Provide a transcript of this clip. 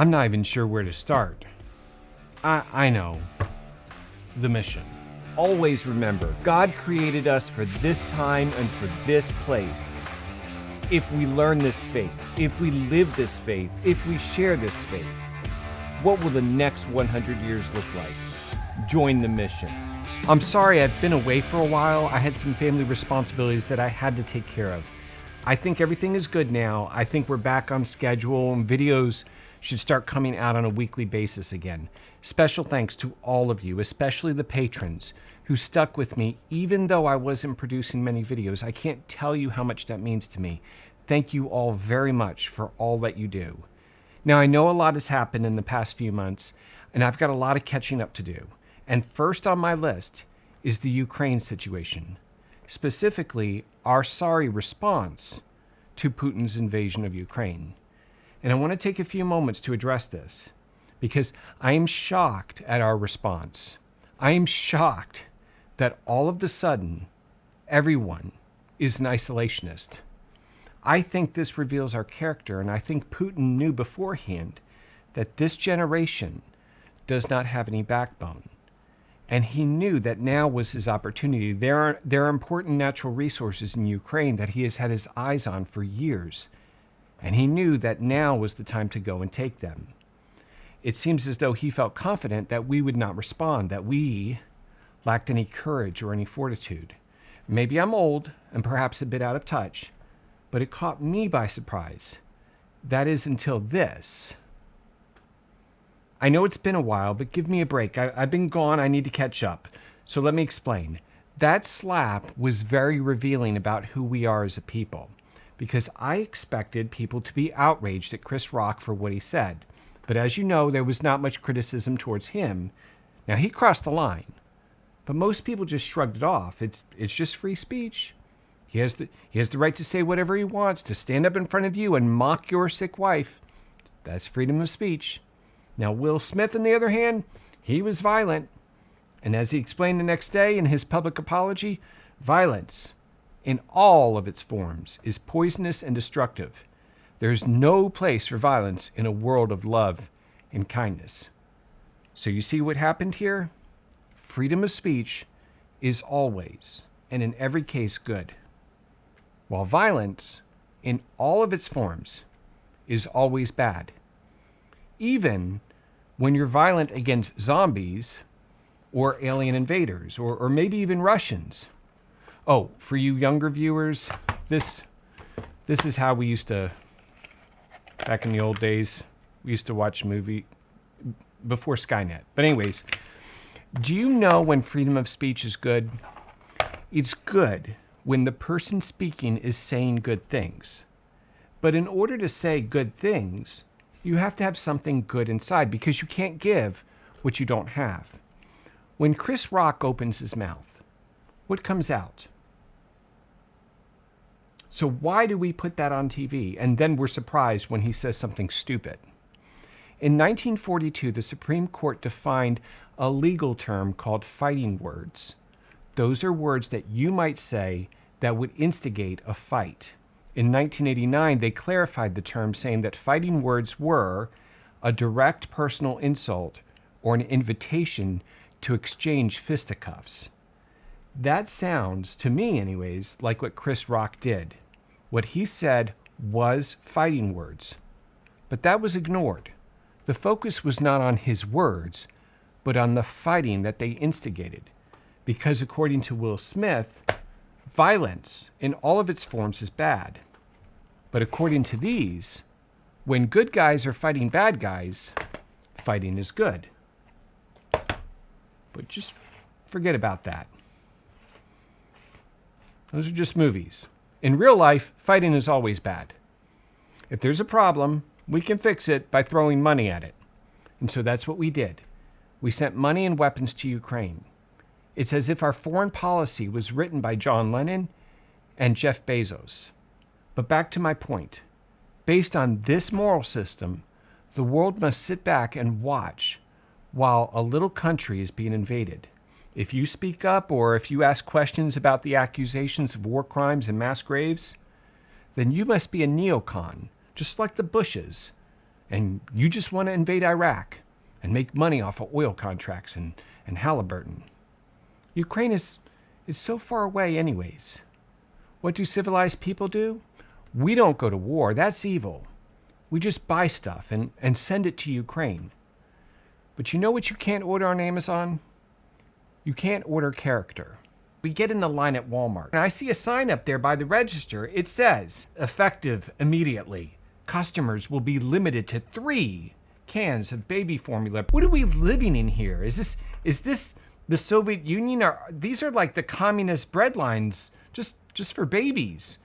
I'm not even sure where to start. I know. The mission. Always remember, God created us for this time and for this place. If we learn this faith, if we live this faith, if we share this faith, what will the next 100 years look like? Join the mission. I'm sorry I've been away for a while. I had some family responsibilities that I had to take care of. I think everything is good now. I think we're back on schedule and videos should start coming out on a weekly basis again. Special thanks to all of you, especially the patrons who stuck with me even though I wasn't producing many videos. I can't tell you how much that means to me. Thank you all very much for all that you do. Now, I know a lot has happened in the past few months, and I've got a lot of catching up to do. And first on my list is the Ukraine situation, specifically our sorry response to Putin's invasion of Ukraine. And I want to take a few moments to address this because I am shocked at our response. I am shocked that all of a sudden everyone is an isolationist. I think this reveals our character, and I think Putin knew beforehand that this generation does not have any backbone. And he knew that now was his opportunity. There are important natural resources in Ukraine that he has had his eyes on for years. And he knew that now was the time to go and take them. It seems as though he felt confident that we would not respond, that we lacked any courage or any fortitude. Maybe I'm old and perhaps a bit out of touch, but it caught me by surprise. That is until this. I know it's been a while, but give me a break. I've been gone. I need to catch up. So let me explain. That slap was very revealing about who we are as a people, because I expected people to be outraged at Chris Rock for what he said. But as you know, there was not much criticism towards him. Now, he crossed the line, but most people just shrugged it off. It's just free speech. He has the right to say whatever he wants, to stand up in front of you and mock your sick wife. That's freedom of speech. Now, Will Smith, on the other hand, he was violent. And as he explained the next day in his public apology, violence in all of its forms is poisonous and destructive. There's no place for violence in a world of love and kindness. So you see what happened here? Freedom of speech is always and in every case good, while violence in all of its forms is always bad. Even when you're violent against zombies or alien invaders or maybe even Russians. Oh, for you younger viewers, this is how we used to, back in the old days, we used to watch a movie before Skynet. But anyways, do you know when freedom of speech is good? It's good when the person speaking is saying good things. But in order to say good things, you have to have something good inside, because you can't give what you don't have. When Chris Rock opens his mouth, what comes out? So why do we put that on TV and then we're surprised when he says something stupid? In 1942, the Supreme Court defined a legal term called fighting words. Those are words that you might say that would instigate a fight. In 1989, they clarified the term, saying that fighting words were a direct personal insult or an invitation to exchange fisticuffs. That sounds, to me anyways, like what Chris Rock did. What he said was fighting words. But that was ignored. The focus was not on his words, but on the fighting that they instigated. Because according to Will Smith, violence in all of its forms is bad. But according to these, when good guys are fighting bad guys, fighting is good. But just forget about that. Those are just movies. In real life, fighting is always bad. If there's a problem, we can fix it by throwing money at it. And so that's what we did. We sent money and weapons to Ukraine. It's as if our foreign policy was written by John Lennon and Jeff Bezos. But back to my point. Based on this moral system, the world must sit back and watch while a little country is being invaded. If you speak up or if you ask questions about the accusations of war crimes and mass graves, then you must be a neocon, just like the Bushes and you just want to invade Iraq and make money off of oil contracts and Halliburton. Ukraine is so far away anyways. What do civilized people do? We don't go to war. That's evil. We just buy stuff and send it to Ukraine. But you know what you can't order on Amazon? You can't order character. We get in the line at Walmart, and I see a sign up there by the register. It says, effective immediately. Customers will be limited to 3 cans of baby formula. What are we living in here? Is this the Soviet Union? These are like the communist bread lines just for babies.